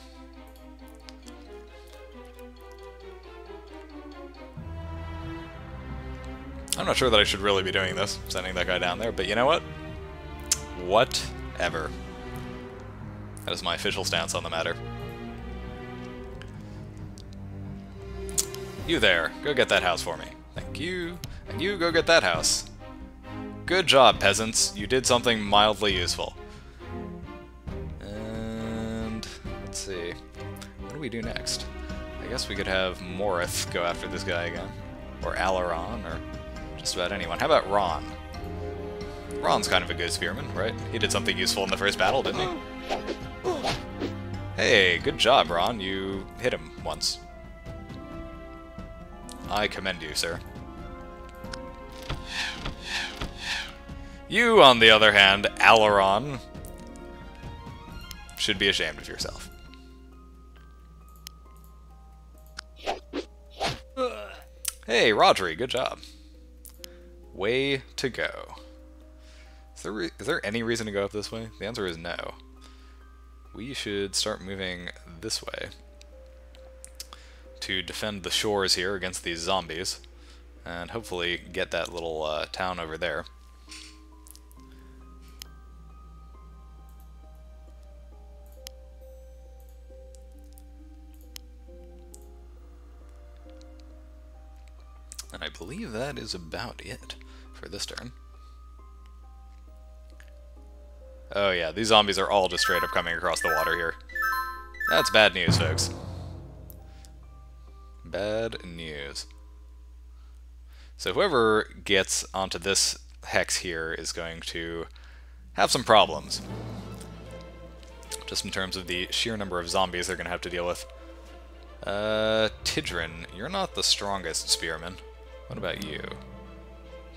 I'm not sure that I should really be doing this, sending that guy down there, but you know what? Whatever. That is my official stance on the matter. You there, go get that house for me. Thank you. And you go get that house. Good job, peasants. You did something mildly useful. And let's see. What do we do next? I guess we could have Morith go after this guy again. Or Alaron, or just about anyone. How about Ron? Ron's kind of a good spearman, right? He did something useful in the first battle, didn't he? Hey, good job, Ron. You hit him once. I commend you, sir. You, on the other hand, Alaron, should be ashamed of yourself. Hey, Rodri, good job. Way to go. Is there any reason to go up this way? The answer is no. We should start moving this way to defend the shores here against these zombies, and hopefully get that little town over there. And I believe that is about it for this turn. Oh yeah, these zombies are all just straight up coming across the water here. That's bad news, folks. Bad news. So whoever gets onto this hex here is going to have some problems. Just in terms of the sheer number of zombies they're going to have to deal with. Tidrin, you're not the strongest spearman. What about you?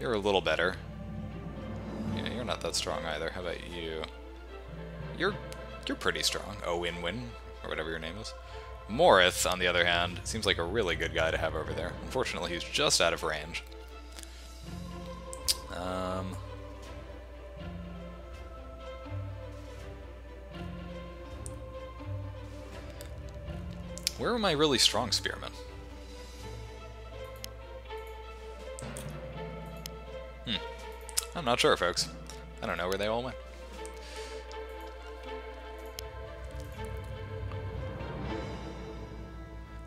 You're a little better. Yeah, you're not that strong either. How about you? You're pretty strong. Oh, Win-Win, or whatever your name is. Morith, on the other hand, seems like a really good guy to have over there. Unfortunately, he's just out of range. Where are my really strong spearmen? I'm not sure, folks. I don't know where they all went.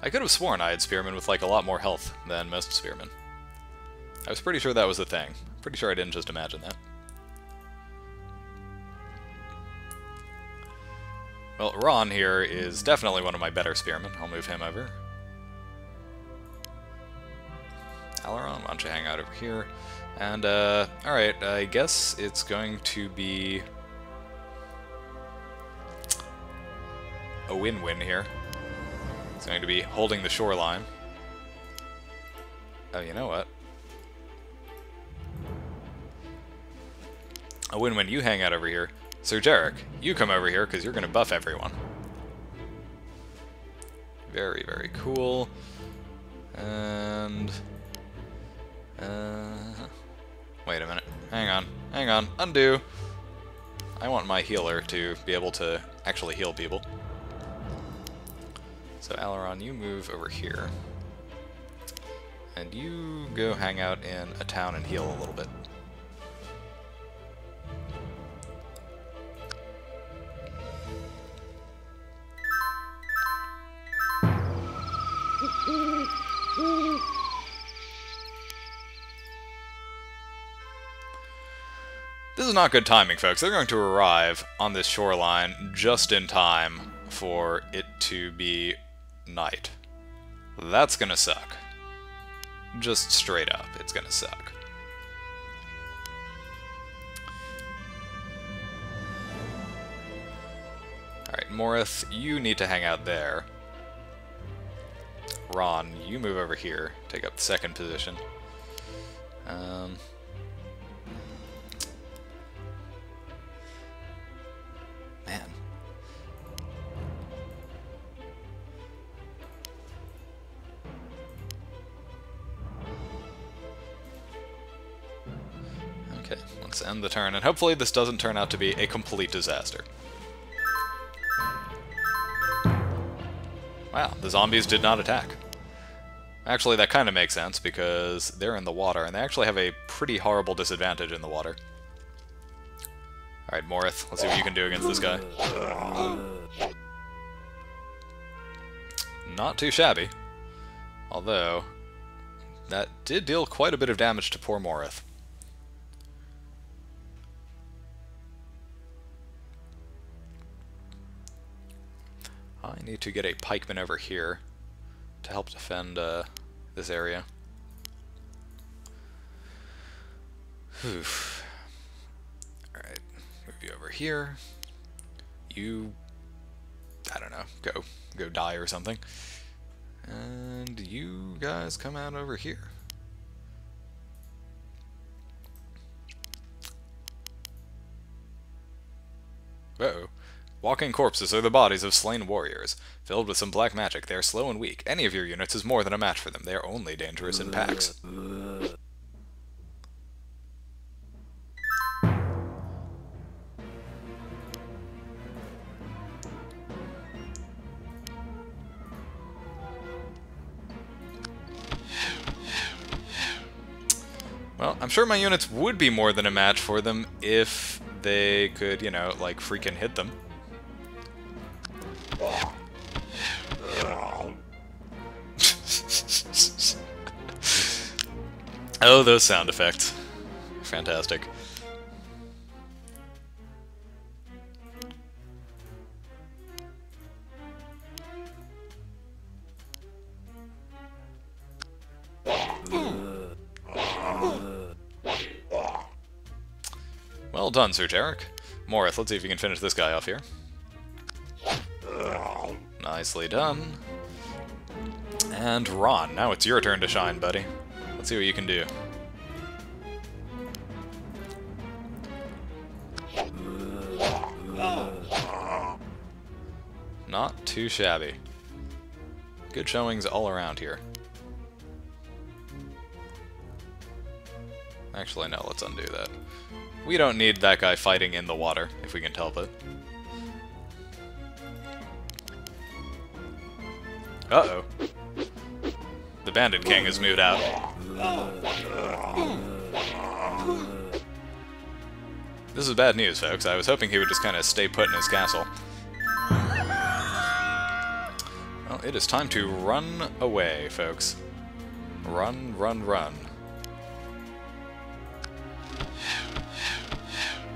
I could have sworn I had spearmen with like a lot more health than most spearmen. I was pretty sure that was the thing. Pretty sure I didn't just imagine that. Well, Ron here is definitely one of my better spearmen. I'll move him over. Alaron, why don't you hang out over here? And, alright, I guess it's going to be a win-win here. It's going to be holding the shoreline. Oh, you know what? A win-win, you hang out over here. Sir Jarek, you come over here, because you're going to buff everyone. Very, very cool. And... wait a minute. Hang on. Hang on. Undo! I want my healer to be able to actually heal people. So Aileron, you move over here. And you go hang out in a town and heal a little bit. This is not good timing, folks. They're going to arrive on this shoreline just in time for it to be night. That's gonna suck. Just straight up, it's gonna suck. Alright, Morith, you need to hang out there. Ron, you move over here, take up the second position. Man. Okay, let's end the turn, and hopefully this doesn't turn out to be a complete disaster. Wow, the zombies did not attack. Actually, that kind of makes sense, because they're in the water, and they actually have a pretty horrible disadvantage in the water. Alright, Morith, let's see what you can do against this guy. Not too shabby. Although, that did deal quite a bit of damage to poor Morith. I need to get a pikeman over here to help defend this area. Whew. Alright, move you over here. You, I don't know, go die or something. And you guys come out over here. Uh-oh. Walking corpses are the bodies of slain warriors. Filled with some black magic, they are slow and weak. Any of your units is more than a match for them. They are only dangerous in packs. Well, I'm sure my units would be more than a match for them if they could, you know, like, freaking hit them. Oh, those sound effects. Fantastic. Well done, Sir Jarek. Morith, let's see if you can finish this guy off here. Nicely done. And Ron, now it's your turn to shine, buddy. Let's see what you can do. Not too shabby. Good showings all around here. Actually, no, let's undo that. We don't need that guy fighting in the water, if we can help it. Uh-oh. The Bandit King has moved out. This is bad news, folks. I was hoping he would just kind of stay put in his castle. Well, it is time to run away, folks. Run, run, run.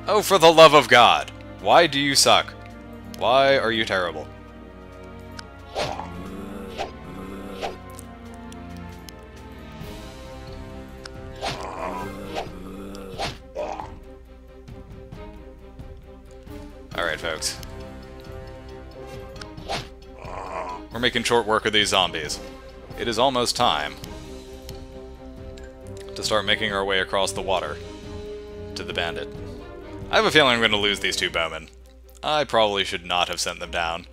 Oh, for the love of God! Why do you suck? Why are you terrible? Alright, folks. We're making short work of these zombies. It is almost time to start making our way across the water to the bandit. I have a feeling I'm going to lose these two bowmen. I probably should not have sent them down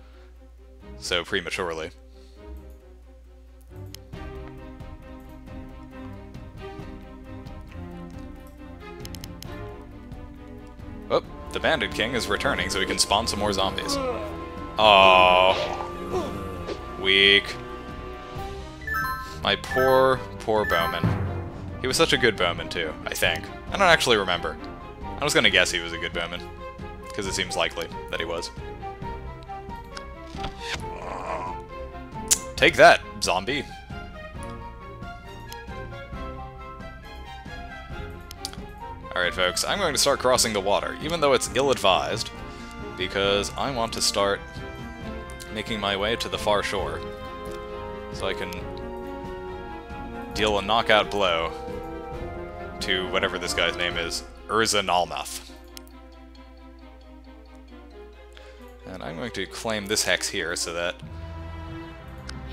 so prematurely. Oh, the Bandit King is returning so he can spawn some more zombies. Aww. Weak. My poor, poor bowman. He was such a good bowman, too, I think. I don't actually remember. I was gonna guess he was a good bowman, because it seems likely that he was. Take that, zombie. Alright, folks, I'm going to start crossing the water, even though it's ill-advised, because I want to start making my way to the far shore, so I can deal a knockout blow to whatever this guy's name is, Wesnoth. And I'm going to claim this hex here so that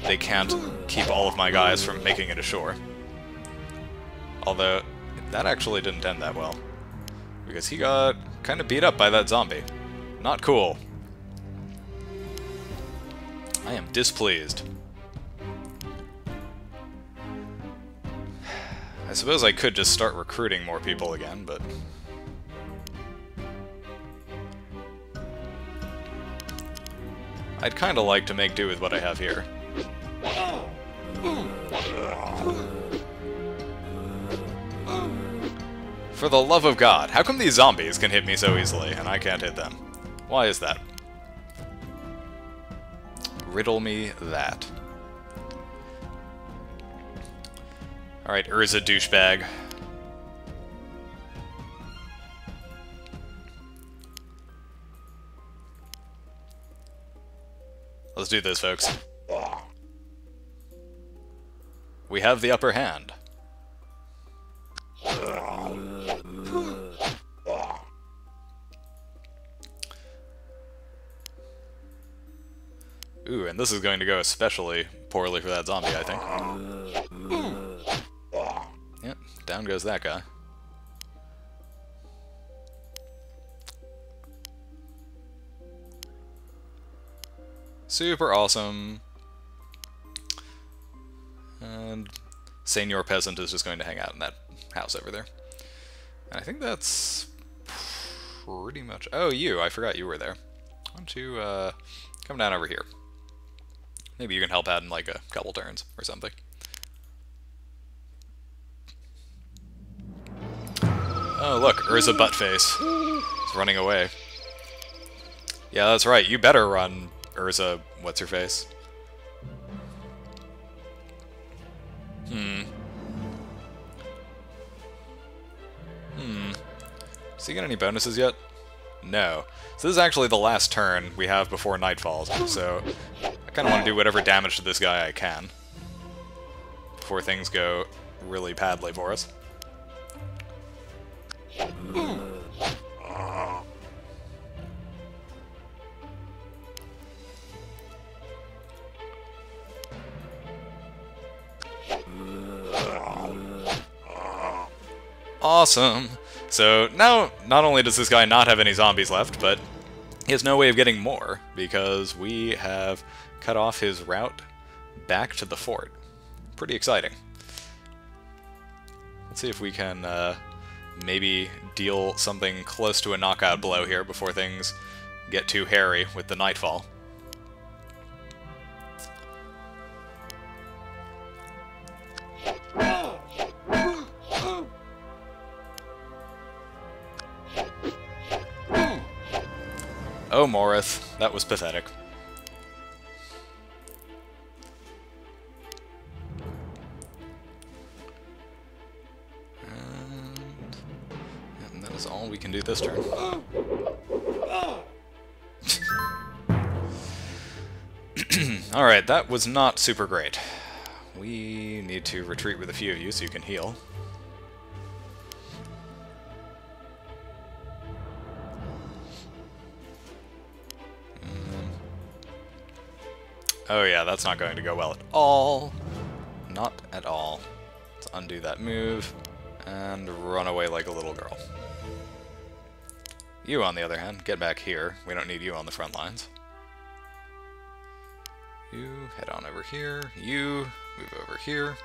they can't keep all of my guys from making it ashore. Although, that actually didn't end that well, because he got kind of beat up by that zombie. Not cool. I am displeased. I suppose I could just start recruiting more people again, but... I'd kinda like to make do with what I have here. For the love of God, how come these zombies can hit me so easily, and I can't hit them? Why is that? Riddle me that. Alright, Urza douchebag. Let's do this, folks. We have the upper hand. Ooh, and this is going to go especially poorly for that zombie, I think. Yep, down goes that guy. Super awesome. And Senior Peasant is just going to hang out in that house over there. And I think that's pretty much... Oh, you! I forgot you were there. Why don't you come down over here? Maybe you can help out in like a couple turns or something. Oh, look, Urza Buttface is running away. Yeah, that's right. You better run, Urza What's-Her-Face. Does he get any bonuses yet? No. So this is actually the last turn we have before night falls, so I kind of want to do whatever damage to this guy I can before things go really badly for us. Awesome! So now, not only does this guy not have any zombies left, but he has no way of getting more, because we have cut off his route back to the fort. Pretty exciting. Let's see if we can maybe deal something close to a knockout blow here before things get too hairy with the nightfall. Oh, Morith, that was pathetic. And that is all we can do this turn. Alright, that was not super great. We need to retreat with a few of you so you can heal. Oh yeah, that's not going to go well at all. Not at all. Let's undo that move and run away like a little girl. You, on the other hand, get back here. We don't need you on the front lines. You, head on over here. You, move over here.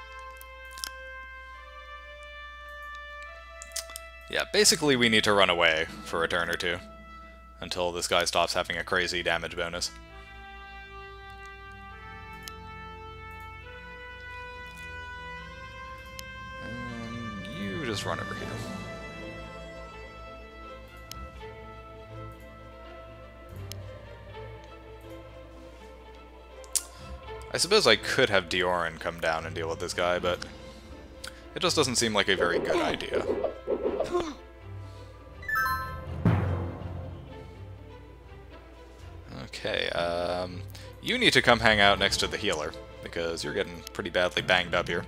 Yeah, basically we need to run away for a turn or two until this guy stops having a crazy damage bonus. just run over here? I suppose I could have Dioran come down and deal with this guy, but it just doesn't seem like a very good idea. Okay, you need to come hang out next to the healer, because you're getting pretty badly banged up here.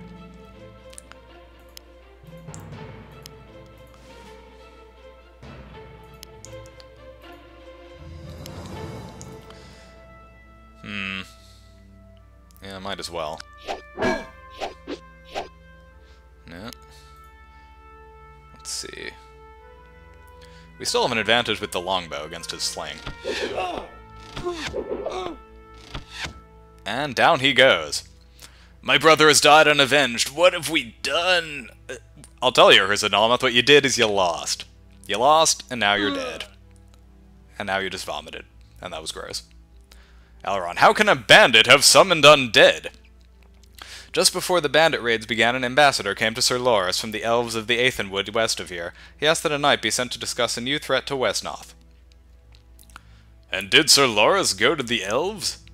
Yeah, might as well. Yeah. Let's see. We still have an advantage with the longbow against his sling. And down he goes. My brother has died unavenged. What have we done? I'll tell you, Rizanalmoth, what you did is you lost. You lost, and now you're dead. And now you just vomited. And that was gross. Elrond, how can a bandit have summoned undead? Just before the bandit raids began, an ambassador came to Sir Loras from the elves of the Aethenwood west of here. He asked that a knight be sent to discuss a new threat to Wesnoth. And did Sir Loras go to the elves?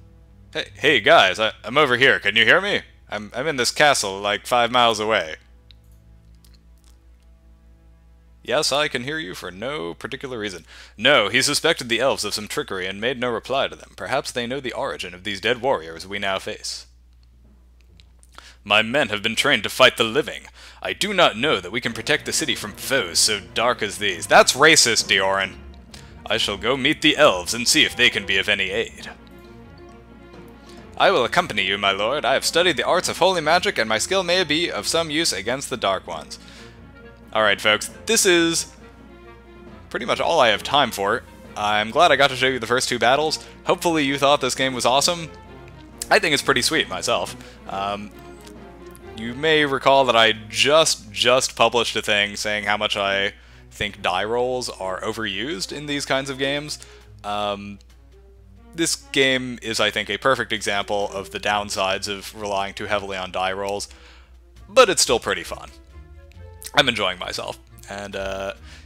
Hey guys, I'm over here. Can you hear me? I'm in this castle, like 5 miles away. Yes, I can hear you for no particular reason. No, he suspected the elves of some trickery and made no reply to them. Perhaps they know the origin of these dead warriors we now face. My men have been trained to fight the living. I do not know that we can protect the city from foes so dark as these. That's racist, Dioran. I shall go meet the elves and see if they can be of any aid. I will accompany you, my lord. I have studied the arts of holy magic, and my skill may be of some use against the Dark Ones. Alright, folks, this is pretty much all I have time for. I'm glad I got to show you the first 2 battles. Hopefully you thought this game was awesome. I think it's pretty sweet myself. You may recall that I just published a thing saying how much I think die rolls are overused in these kinds of games. This game is, I think, a perfect example of the downsides of relying too heavily on die rolls, but it's still pretty fun. I'm enjoying myself, and,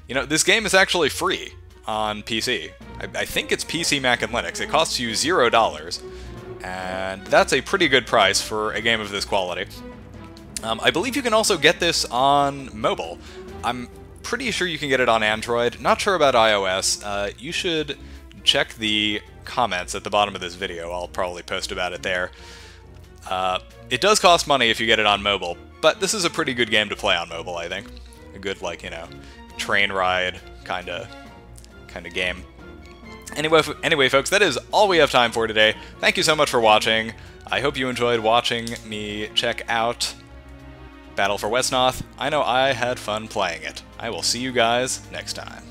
you know, this game is actually free on PC. I think it's PC, Mac, and Linux. It costs you $0, and that's a pretty good price for a game of this quality. I believe you can also get this on mobile. I'm pretty sure you can get it on Android. Not sure about iOS. You should check the comments at the bottom of this video. I'll probably post about it there. It does cost money if you get it on mobile, but this is a pretty good game to play on mobile, I think. A good, like, you know, train ride kind of game. Anyway, folks, that is all we have time for today. Thank you so much for watching. I hope you enjoyed watching me check out Battle for Wesnoth. I know I had fun playing it. I will see you guys next time.